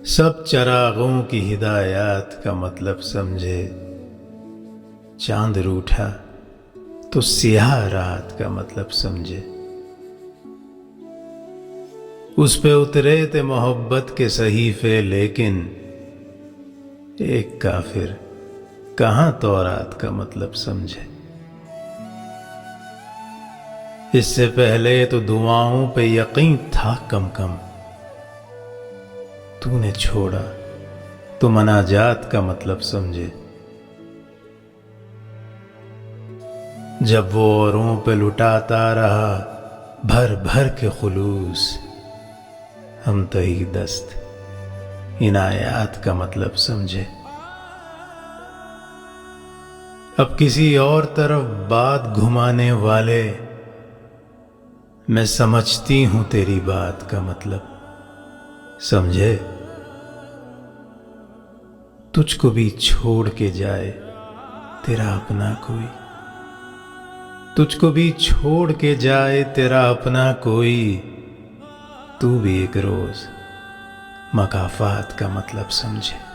سب چراغوں کی ہدایات کا مطلب سمجھے، چاند روٹھا تو سیاہ رات کا مطلب سمجھے، اس پہ اترے تھے محبت کے صحیفے، لیکن ایک کافر کہاں تورات کا مطلب سمجھے۔ اس سے پہلے تو دعاؤں پہ یقین تھا کم کم، تو نے چھوڑا تو مناجات کا مطلب سمجھے۔ جب وہ اوروں پہ لٹاتا رہا بھر بھر کے خلوص، ہم تہی دست عنایات کا مطلب سمجھے۔ اب کسی اور طرف بات گھمانے والے، میں سمجھتی ہوں تیری بات کا مطلب سمجھے۔ تجھ کو بھی چھوڑ کے جائے تیرا اپنا کوئی، تجھ کو بھی چھوڑ کے جائے تیرا اپنا کوئی، تو بھی ایک روز مکافات کا مطلب سمجھے۔